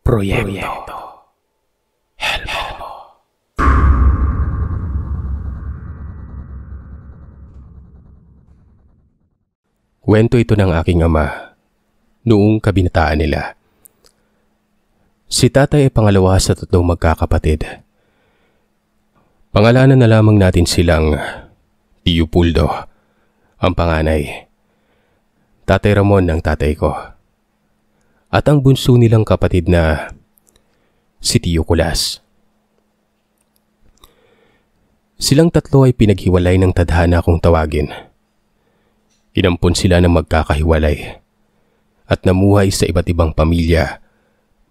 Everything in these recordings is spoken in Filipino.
Proyekto Helmo. Kwento ito ng aking ama noong kabinataan nila. Si tatay ay pangalawa sa tatlong magkakapatid. Pangalanan na lamang natin silang Leopoldo, ang panganay. Tatay Ramon ang tatay ko. At ang bunso nilang kapatid na si Tio Kulas. Silang tatlo ay pinaghiwalay ng tadhana kung tawagin. Inampon sila ng magkakahiwalay at namuhay sa iba't ibang pamilya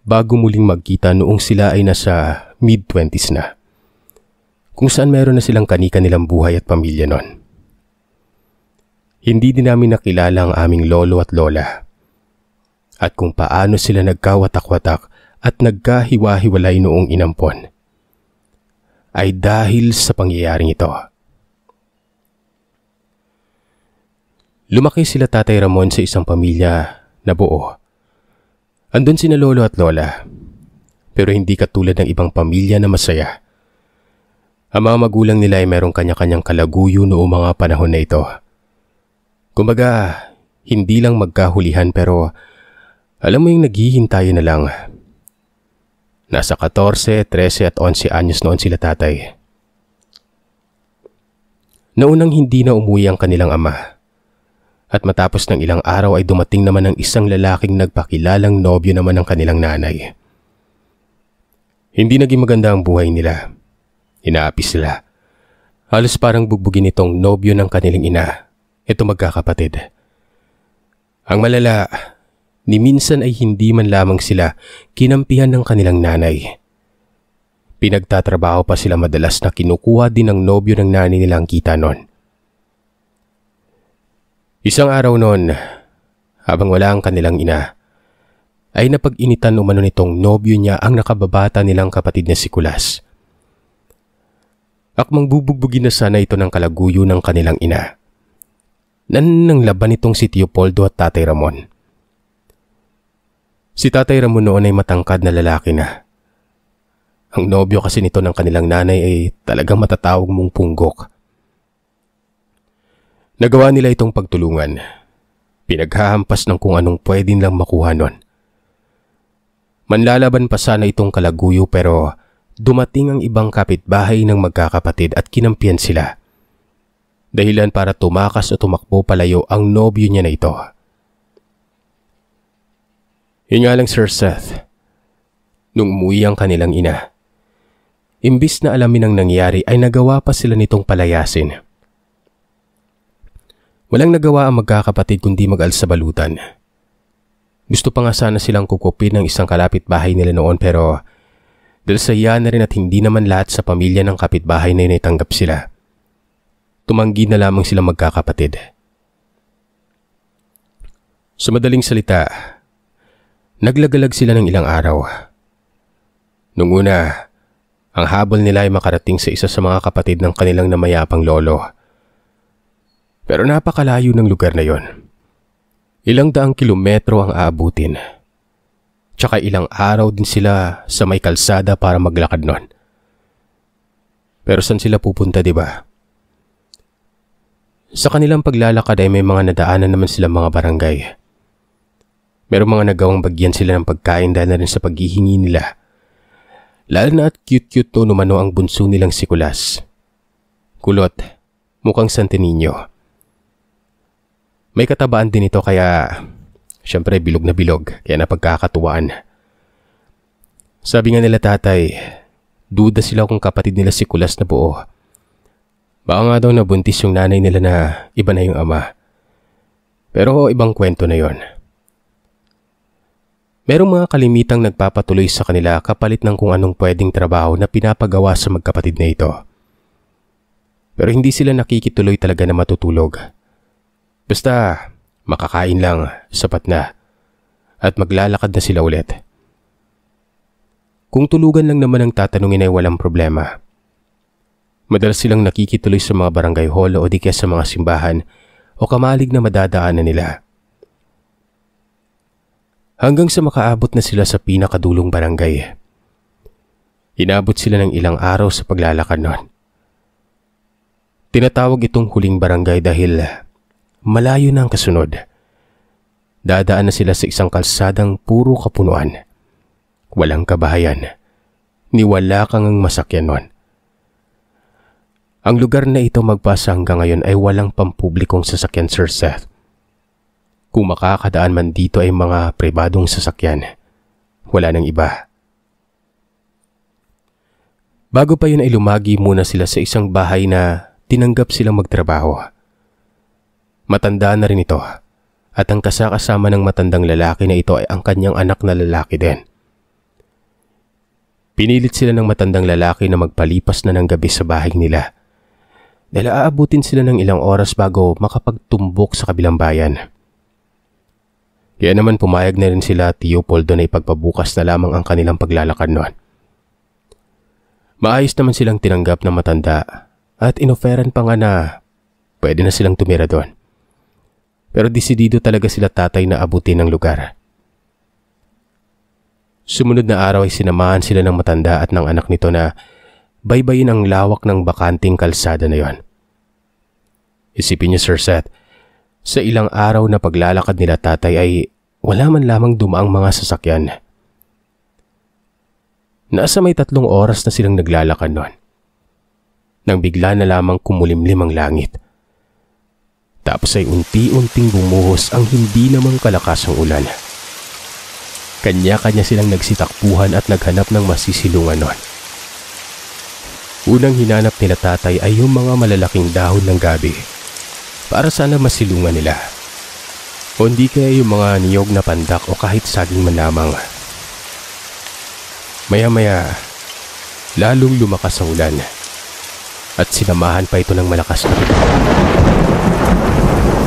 bago muling magkita noong sila ay nasa mid-20s na, kung saan meron na silang kani-kanilang buhay at pamilya nun. Hindi din namin nakilala ang aming lolo at lola at kung paano sila nagkawatak-watak at nagkahiwa-hiwalay noong inampon ay dahil sa pangyayaring ito. Lumaki sila Tatay Ramon sa isang pamilya na buo. Andun sina lolo at lola, pero hindi katulad ng ibang pamilya na masaya. Ang mga magulang nila ay merong kanya-kanyang kalaguyo noong mga panahon na ito. Kumbaga, hindi lang magkahulihan pero alam mo yung naghihintayan na lang. Nasa 14, 13 at 11 anyos noon sila tatay. Naunang hindi na umuwi ang kanilang ama. At matapos ng ilang araw ay dumating naman ang isang lalaking nagpakilalang nobyo naman ng kanilang nanay. Hindi naging maganda ang buhay nila. Inaapi sila. Halos parang bugbugin itong nobyo ng kanilang ina. Ito magkakapatid. Ang malala, ni minsan ay hindi man lamang sila kinampihan ng kanilang nanay. Pinagtatrabaho pa sila madalas na kinukuha din ng nobyo ng nanay nila ang kita nun. Isang araw noon, habang wala ang kanilang ina, ay napag-initan umano nitong nobyo niya ang nakababata nilang kapatid na si Kulas. Akmang bubugbugin na sana ito ng kalaguyo ng kanilang ina. Nang laban itong si Leopoldo at Tatay Ramon. Si Tatay Ramon noon ay matangkad na lalaki na. Ang nobyo kasi nito ng kanilang nanay ay talagang matatawag mong punggok. Nagawa nila itong pagtulungan. Pinaghahampas ng kung anong pwede nilang makuha nun. Manlalaban pa sana itong kalaguyo pero dumating ang ibang kapitbahay ng magkakapatid at kinampihan sila. Dahilan para tumakas o tumakbo palayo ang nobyo niya na ito. Yun nga lang Sir Seth, nung umuwi ang kanilang ina, imbis na alamin ang nangyari ay nagawa pa sila nitong palayasin. Walang nagawa ang magkakapatid kundi mag-alsa balutan. Gusto pa nga sana silang kukupin ng isang kalapit-bahay nila noon pero dahil sa iya na rin at hindi naman lahat sa pamilya ng kapitbahay na inatanggap sila, tumanggi na lamang silang magkakapatid. Sa madaling salita, naglagalag sila ng ilang araw. Nung una, ang habol nila ay makarating sa isa sa mga kapatid ng kanilang namayapang lolo. Pero napakalayo ng lugar na yon. Ilang daang kilometro ang aabutin. Tsaka ilang araw din sila sa may kalsada para maglakad nun. Pero saan sila pupunta, di ba? Sa kanilang paglalakad ay may mga nadaanan naman silang mga barangay. Merong mga nagawang bagyan sila ng pagkain dahil na rin sa paghihingi nila. Lalo na at cute-cute to numano ang bunso nilang si Kulas. Kulot, mukhang Santo Niño. May katabaan din ito kaya syempre bilog na bilog kaya napagkakatuwaan. Sabi nga nila tatay, duda sila kung kapatid nila si Kulas na buo. Baka nga daw nabuntis yung nanay nila na iba na yung ama. Pero ibang kwento na yon. Merong mga kalimitang nagpapatuloy sa kanila kapalit ng kung anong pwedeng trabaho na pinapagawa sa magkapatid na ito. Pero hindi sila nakikituloy talaga na matutulog. Basta makakain lang, sapat na. At maglalakad na sila ulit. Kung tulugan lang naman ang tatanungin ay walang problema. Madalas silang nakikituloy sa mga barangay hall o di kaya sa mga simbahan o kamalig na madadaanan nila. hanggang sa makaabot na sila sa pinakadulong barangay. Inabot sila ng ilang araw sa paglalakad noon. Tinatawag itong huling barangay dahil malayo na ang kasunod. Dadaan na sila sa isang kalsadang puro kapunuan. Walang kabahayan. Niwala kang masakyan nun. Ang lugar na ito magpasa hanggang ngayon ay walang pampublikong sasakyan, Sir Seth. Kung makakadaan man dito ay mga pribadong sasakyan. Wala nang iba. Bago pa yun ay lumagi muna sila sa isang bahay na tinanggap silang magtrabaho. Matanda na rin ito at ang kasakasama ng matandang lalaki na ito ay ang kanyang anak na lalaki din. Pinilit sila ng matandang lalaki na magpalipas na ng gabi sa bahay nila dahil aabutin sila ng ilang oras bago makapagtumbok sa kabilang bayan. Kaya naman pumayag na rin sila Teopoldo na ipagpabukas na lamang ang kanilang paglalakad noon. Maayos naman silang tinanggap ng matanda at inoferan pa nga na pwede na silang tumira doon. Pero desidido talaga sila tatay na abutin ang lugar. Sumunod na araw ay sinamahan sila ng matanda at ng anak nito na baybayin ang lawak ng bakanting kalsada na yon. Isipin niyo, Sir Seth, sa ilang araw na paglalakad nila tatay ay wala man lamang dumaang mga sasakyan. Nasa may 3 oras na silang naglalakad noon nang bigla na lamang kumulimlim ang langit. Tapos ay unti-unting bumuhos ang hindi namang kalakasang ulan. Kanya-kanya silang nagsitakbuhan at naghanap ng masisilungan noon. Unang hinanap nila tatay ay yung mga malalaking dahon ng gabi para sana masilungan nila. O hindi kaya yung mga niyog na pandak o kahit saging man lamang. Maya-maya, lalong lumakas ang ulan at sinamahan pa ito ng malakas na tubig.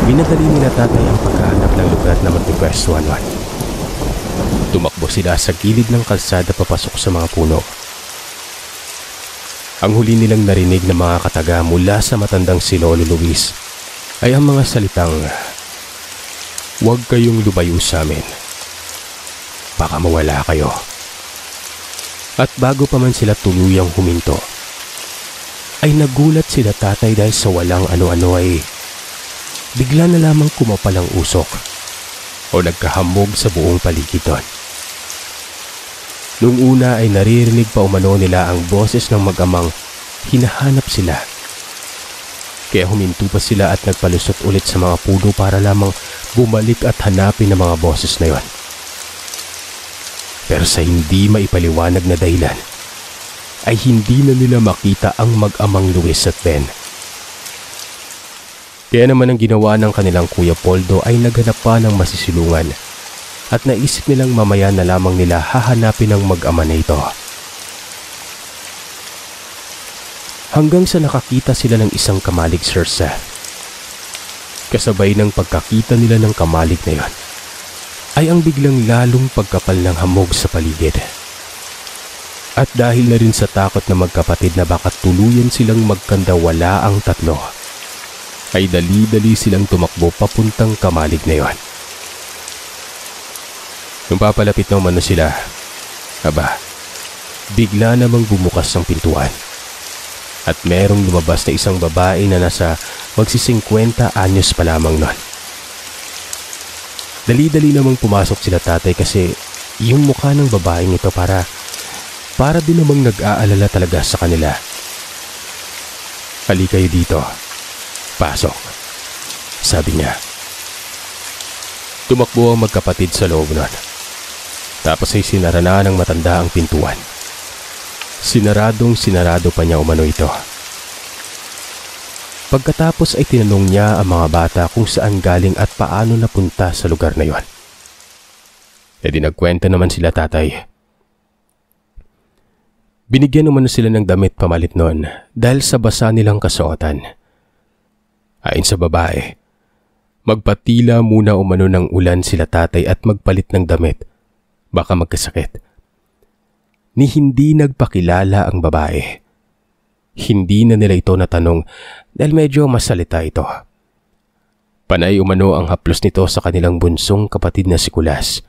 Minadali nila tatay ang paghahanap ng lugar na magpipwestuhan noon. Tumakbo sila sa gilid ng kalsada papasok sa mga puno. Ang huli nilang narinig na mga kataga mula sa matandang si Lolo Luis ay ang mga salitang, "Huwag kayong lumayo sa amin. Baka mawala kayo." At bago pa man sila tuluyang huminto, ay nagulat sila tatay dahil sa walang ano-ano ay bigla na lamang kumapal ang usok o nagkahamog sa buong paligid doon. Noong una ay naririnig pa umano nila ang boses ng mag-amang hinahanap sila. Kaya huminto pa sila at nagpalusot ulit sa mga puno para lamang bumalik at hanapin ang mga boses na yon. Pero sa hindi maipaliwanag na dahilan, ay hindi na nila makita ang mag-amang Luis at Ben. Kaya naman ang ginawa ng kanilang Kuya Poldo ay naghanap pa ng masisilungan at naisip nilang mamaya na lamang nila hahanapin ang mag-ama na ito. Hanggang sa nakakita sila ng isang kamalig, Sir Seth. Kasabay ng pagkakita nila ng kamalig na yon, ay ang biglang lalong pagkapal ng hamog sa paligid. At dahil na rin sa takot na magkapatid na baka tuluyan silang magkandawala ang tatlo, ay dali-dali silang tumakbo papuntang kamalig na yon. Nung papalapit naman na sila, bigla namang bumukas ang pintuan. At merong lumabas na isang babae na nasa magsi-50 anyos pa lamang nun. Dali-dali namang pumasok sila tatay kasi yung mukha ng babaeng ito para din namang nag-aalala talaga sa kanila. "Halika kayo dito. Pasok," sabi niya. Tumakbo ang magkapatid sa loob nun. Tapos ay sinara na ng matanda ang pintuan. Sinarado pa niya umano ito. Pagkatapos ay tinanong niya ang mga bata kung saan galing at paano napunta sa lugar na yon. E di nagkwento naman sila tatay. Binigyan umano sila ng damit pamalit noon dahil sa basa nilang kasuotan. Ayon sa babae, magpatila muna umano ng ulan sila tatay at magpalit ng damit. Baka magkasakit. Ni hindi nagpakilala ang babae. Hindi na nila ito natanong dahil medyo masalita ito. Panay umano ang haplos nito sa kanilang bunsong kapatid na si Kulas.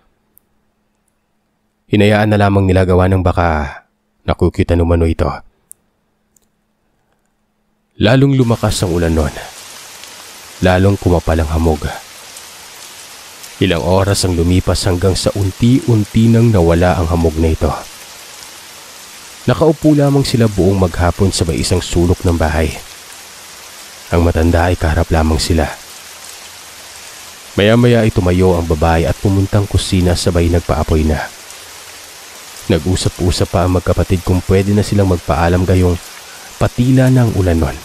Hinayaan na lamang nila gawa ng baka nakukyutan umano ito. Lalong lumakas ang ulan noon. Lalong kumapal ang hamog. Ilang oras ang lumipas hanggang sa unti-unti nang nawala ang hamog na ito. Nakaupo lamang sila buong maghapon sa may isang sulok ng bahay. Ang matanda ay kaharap lamang sila. Maya-maya ay tumayo ang babae at pumuntang kusina sabay nagpaapoy na. Nag-usap-usap pa ang magkapatid kung pwede na silang magpaalam gayong patila na ang ulan nun.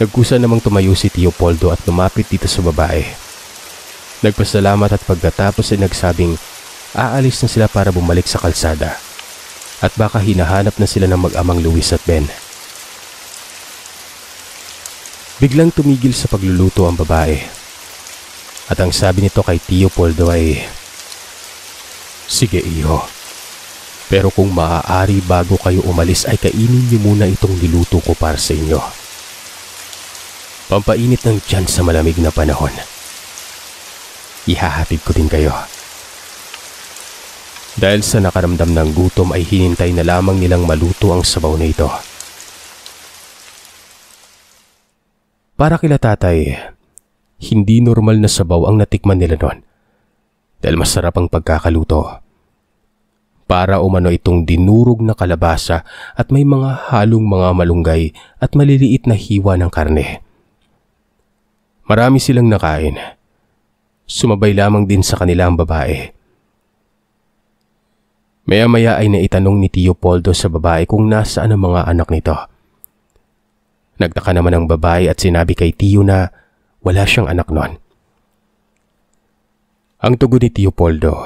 Nagkusa namang tumayo si Tio Poldo at lumapit dito sa babae. Nagpasalamat at pagkatapos ay nagsabing aalis na sila para bumalik sa kalsada at baka hinahanap na sila ng mag-amang Luis at Ben. Biglang tumigil sa pagluluto ang babae at ang sabi nito kay Tio Poldo ay, "Sige iho, pero kung maaari bago kayo umalis ay kainin niyo muna itong niluto ko para sa inyo. Pampainit ng tiyan sa malamig na panahon. Ihahatid ko din kayo." Dahil sa nakaramdam ng gutom ay hinintay na lamang nilang maluto ang sabaw na ito. Para kila tatay, hindi normal na sabaw ang natikman nila noon dahil masarap ang pagkakaluto. Para umano itong dinurog na kalabasa at may mga halong mga malunggay at maliliit na hiwa ng karne. Marami silang nakain. Sumabay lamang din sa kanila ang babae. Maya-maya ay naitanong ni Tio Poldo sa babae kung nasaan ang mga anak nito. Nagtaka naman ang babae at sinabi kay Tio na wala siyang anak noon. Ang tugon ni Tio Poldo,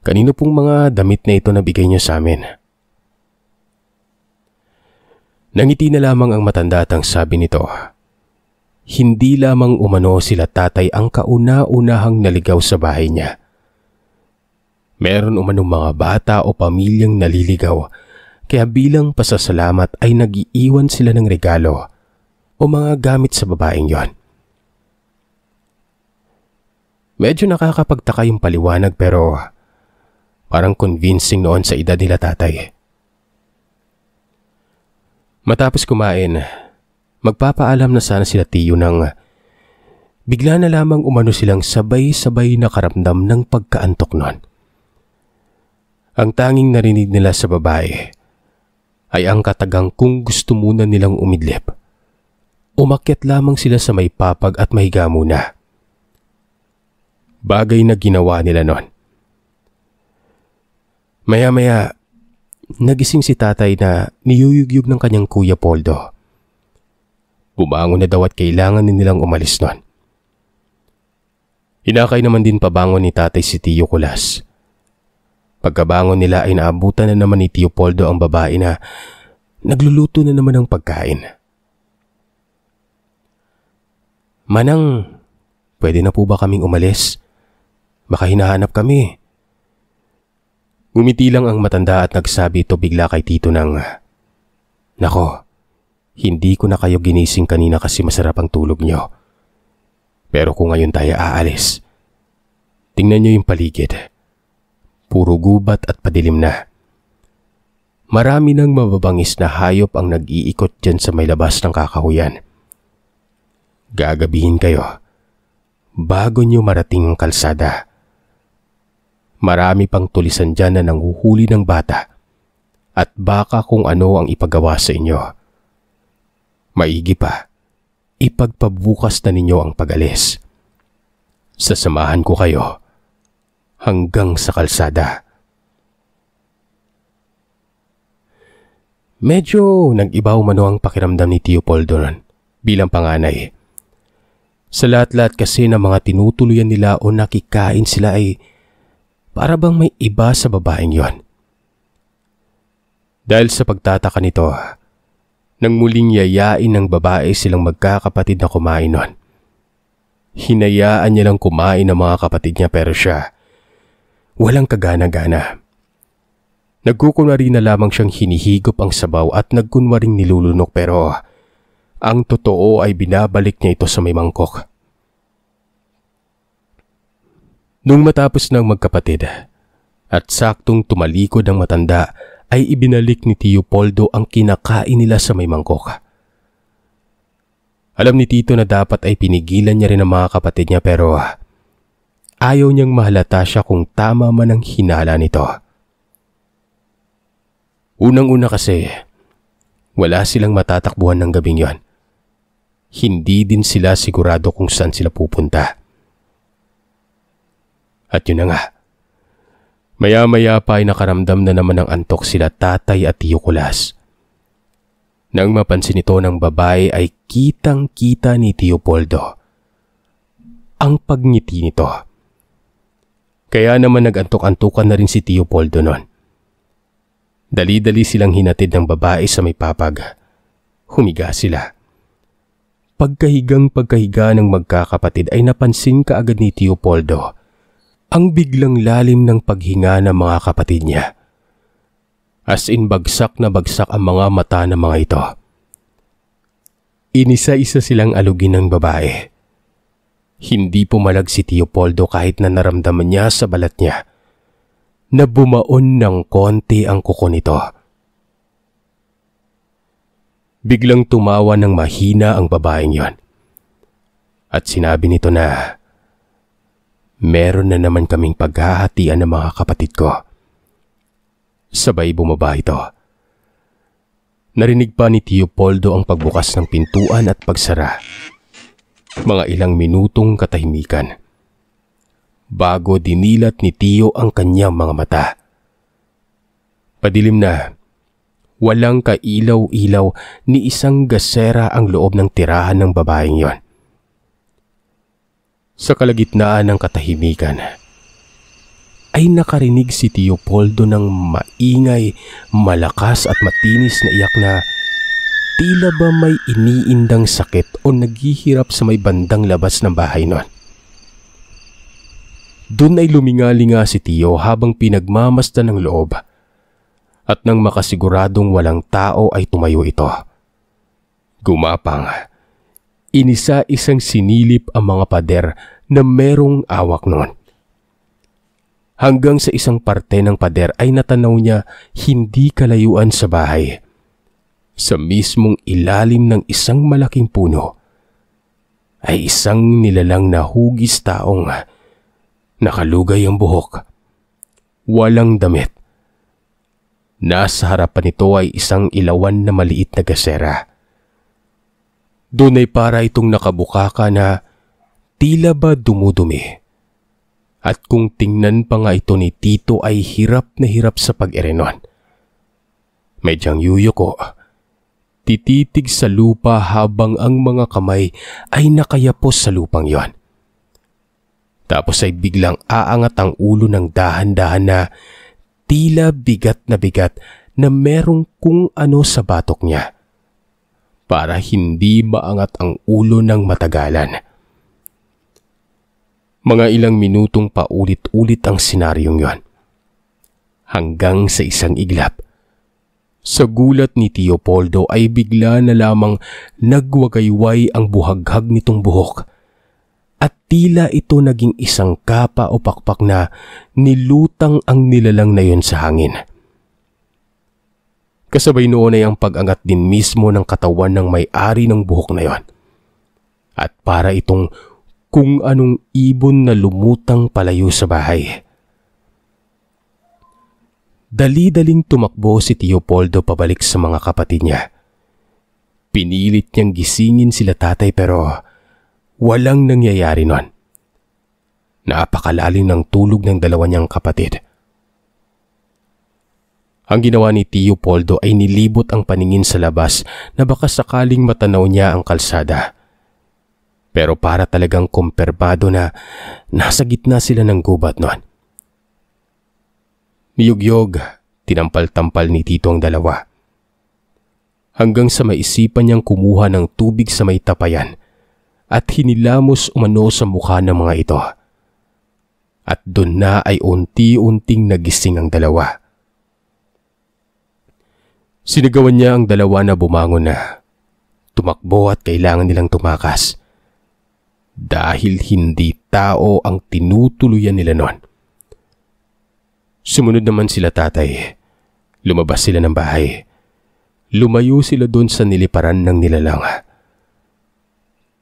kanino pong mga damit na ito na bigay niyo sa amin?" Nangiti na lamang ang matanda at ang sabi nito, hindi lamang umano sila tatay ang kauna-unahang naligaw sa bahay niya. Meron umanong mga bata o pamilyang naliligaw, kaya bilang pasasalamat ay nag-iiwan sila ng regalo o mga gamit sa babaeng yon. Medyo nakakapagtaka yung paliwanag pero parang convincing noon sa edad nila tatay. Matapos kumain, magpapaalam na sana sila Tio nang bigla na lamang umano silang sabay-sabay nakaramdam ng pagkaantok noon. Ang tanging narinig nila sa babae ay ang katagang kung gusto muna nilang umidlip. Umakyat lamang sila sa may papag at mahiga muna. Bagay na ginawa nila noon. Maya-maya, nagising si tatay na niyuyugyug ng kanyang kuya Poldo. Bumangon na daw at kailangan nilang umalis noon. Hinakay naman din pabangon ni tatay si Tio Kulas. Pagkabangon nila ay naabutan na naman ni Tio Poldo ang babae na nagluluto na naman ng pagkain. "Manang, pwede na po ba kaming umalis? Baka hinahanap kami." Ngumiti lang ang matanda at nagsabi ito bigla kay Tito ng, "Nako, hindi ko na kayo ginising kanina kasi masarap ang tulog nyo. Pero kung ngayon tayo aalis, tingnan nyo yung paligid. Puro gubat at padilim na. Marami ng mababangis na hayop ang nag-iikot dyan sa may labas ng kakahuyan. Gagabihin kayo bago nyo marating ang kalsada. Marami pang tulisan dyan na nanghuhuli ng bata at baka kung ano ang ipagawa sa inyo. Maigi pa, ipagpabukas na ninyo ang pag-alis. Sasamahan ko kayo hanggang sa kalsada." Medyo nag-iba umano ang pakiramdam ni Tio Poldo bilang panganay. Sa lahat-lahat kasi ng mga tinutuluyan nila o nakikain sila ay para bang may iba sa babaeng yon. Dahil sa pagtataka nito, nang muling yayain ng babae silang magkakapatid na kumain nun. Hinayaan niya lang kumain ng mga kapatid niya pero siya, walang kagana-gana. Nagkukunwari na lamang siyang hinihigop ang sabaw at nagkunwaring nilulunok pero ang totoo ay binabalik niya ito sa may mangkok. Nung matapos ng magkapatid at saktong tumalikod ang matanda, ay ibinalik ni Tio Poldo ang kinakain nila sa may mangkok. Alam ni Tito na dapat ay pinigilan niya rin ang mga kapatid niya pero ayaw niyang mahalata siya kung tama man ang hinala nito. Unang-una kasi, wala silang matatakbuhan ng gabing yon. Hindi din sila sigurado kung saan sila pupunta. At yun na nga, maya-maya pa ay nakaramdam na naman ng antok sila tatay at Tio Kulas. Nang mapansin ito ng babae ay kitang-kita ni Tio Poldo ang pagngiti nito. Kaya naman nag-antok-antukan na rin si Tio Poldo noon. Dali-dali silang hinatid ng babae sa may papag. Humiga sila. Pagkahiga ng magkakapatid ay napansin kaagad ni Tio Poldo ang biglang lalim ng paghinga ng mga kapatid niya. As in bagsak na bagsak ang mga mata ng mga ito. Inisa-isa silang alugin ng babae. Hindi pumalag si Tio Poldo kahit na naramdaman niya sa balat niya na bumaon ng konti ang kuko nito. Biglang tumawa ng mahina ang babaeng yon. At sinabi nito na, meron na naman kaming paghahatian ng mga kapatid ko. Sabay bumaba ito. Narinig pa ni Tio Poldo ang pagbukas ng pintuan at pagsara. Mga ilang minutong katahimikan. Bago dinilat ni Tio ang kanyang mga mata. Padilim na. Walang kailaw-ilaw ni isang gasera ang loob ng tirahan ng babaeng yon. Sa kalagitnaan ng katahimikan, ay nakarinig si Tio Poldo ng maingay, malakas at matinis na iyak na tila ba may iniindang sakit o naghihirap sa may bandang labas ng bahay nun. Doon ay lumingalinga si Tio habang pinagmamasdan ng loob at nang makasiguradong walang tao ay tumayo ito. Gumapang, inisa-isang sinilip ang mga pader na merong awak noon. Hanggang sa isang parte ng pader ay natanaw niya hindi kalayuan sa bahay. Sa mismong ilalim ng isang malaking puno ay isang nilalang na hugis taong nakalugay ang buhok. Walang damit. Nasa harapan nito ay isang ilawan na maliit na gasera. Doon ay para itong nakabukaka na tila ba dumudumi. At kung tingnan pa nga ito ni Tito ay hirap na hirap sa pag-erenon. Medyang yuyuko. Tititig sa lupa habang ang mga kamay ay nakayapos sa lupang yon. Tapos ay biglang aangat ang ulo ng dahan-dahan na tila bigat na merong kung ano sa batok niya. Para hindi maangat ang ulo ng matagalan. Mga ilang minutong paulit-ulit ang senaryong yon. Hanggang sa isang iglap. Sa gulat ni Tio Poldo ay bigla na lamang nagwagayway ang buhaghag nitong buhok. At tila ito naging isang kapa o pakpak na nilutang ang nilalang na yon sa hangin. Kasabay noon ay ang pag-angat din mismo ng katawan ng may-ari ng buhok na yon. At para itong kung anong ibon na lumutang palayo sa bahay. Dali-daling tumakbo si Tio Poldo pabalik sa mga kapatid niya. Pinilit niyang gisingin sila tatay pero walang nangyayari nun. Napakalalim ng tulog ng dalawa niyang kapatid. Ang ginawa ni Tio Poldo ay nilibot ang paningin sa labas na baka sakaling matanaw niya ang kalsada. Pero para talagang kumpirmado na nasa gitna sila ng gubat noon. Niyugyog, tinampal-tampal ni Tito ang dalawa. Hanggang sa maisipan niyang kumuha ng tubig sa may tapayan at hinilamos umano sa mukha ng mga ito. At doon na ay unti-unting nagising ang dalawa. Sinigawan niya ang dalawa na bumangon na. Tumakbo at kailangan nilang tumakas. dahil hindi tao ang tinutuluyan nila noon. Sumunod naman sila tatay. Lumabas sila ng bahay. Lumayo sila doon sa niliparan ng nilalang.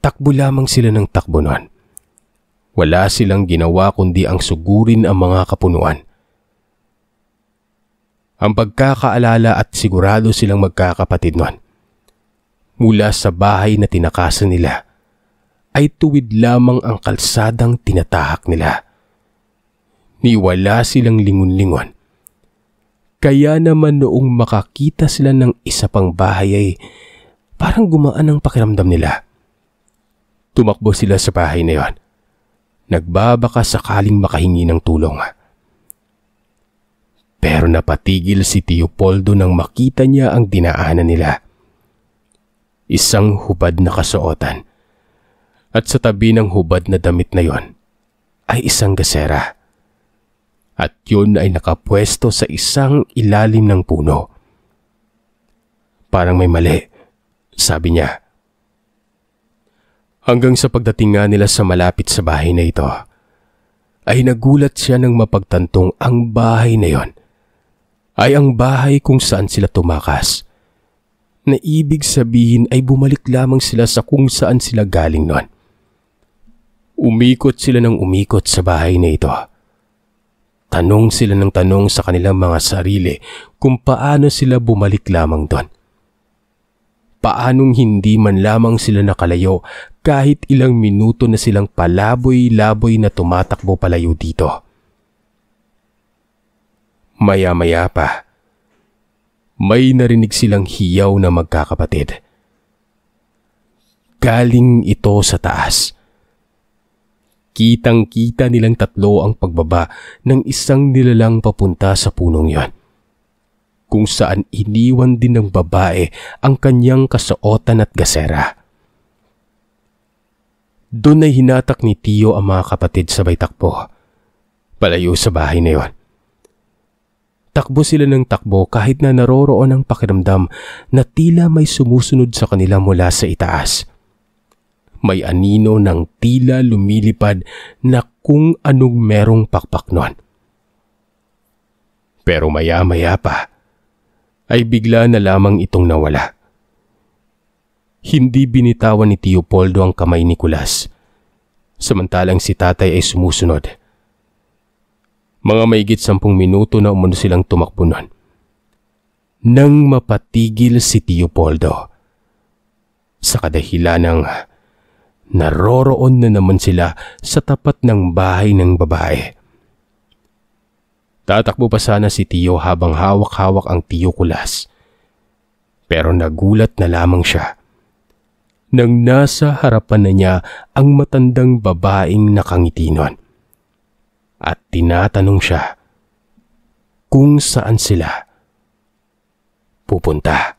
Takbo lamang sila ng takbo noon. Wala silang ginawa kundi ang sugurin ang mga kapunuan. Ang pagkakaalala at sigurado silang magkakapatid noon. Mula sa bahay na tinakasan nila, ay tuwid lamang ang kalsadang tinatahak nila. Niwala silang lingon-lingon. Kaya naman noong makakita sila ng isa pang bahay ay parang gumaan ang pakiramdam nila. Tumakbo sila sa bahay na yon. Nagbabaka sakaling makahingi ng tulong. Pero napatigil si Tio Poldo nang makita niya ang dinaanan nila. Isang hubad na kasuotan. At sa tabi ng hubad na damit na yon ay isang gasera. At yun ay nakapwesto sa isang ilalim ng puno. Parang may mali, sabi niya. Hanggang sa pagdating nga nila sa malapit sa bahay na ito, ay nagulat siya nang mapagtantong ang bahay na yon ay ang bahay kung saan sila tumakas. Na ibig sabihin ay bumalik lamang sila sa kung saan sila galing noon. Umikot sila ng umikot sa bahay na ito. Tanong sila ng tanong sa kanilang mga sarili kung paano sila bumalik lamang doon. Paanong hindi man lamang sila nakalayo kahit ilang minuto na silang palaboy-laboy na tumatakbo palayo dito. Maya-maya pa, may narinig silang hiyaw na magkakapatid. Galing ito sa taas. Kitang-kita nilang tatlo ang pagbaba ng isang nilalang papunta sa punong yon, kung saan iniwan din ng babae ang kanyang kasuotan at gasera. Doon ay hinatak ni Tio ang mga kapatid sabay takbo, palayo sa bahay na yon. Takbo sila ng takbo kahit na naroroon ang pakiramdam na tila may sumusunod sa kanila mula sa itaas. May anino ng tila lumilipad na kung anong merong pakpak noon. Pero maya-maya pa, ay bigla na lamang itong nawala. Hindi binitawan ni Tio Poldo ang kamay ni Kulas, samantalang si tatay ay sumusunod. Mga mahigit 10 minuto na umano silang tumakbo noon, nang mapatigil si Tio Poldo. Sa kadahilanang naroroon na naman sila sa tapat ng bahay ng babae. Tatakbo pa sana si Tio habang hawak-hawak ang Tio Kulas. Pero nagulat na lamang siya nang nasa harapan na niya ang matandang babaeng nakangiti nun. At tinatanong siya kung saan sila pupunta.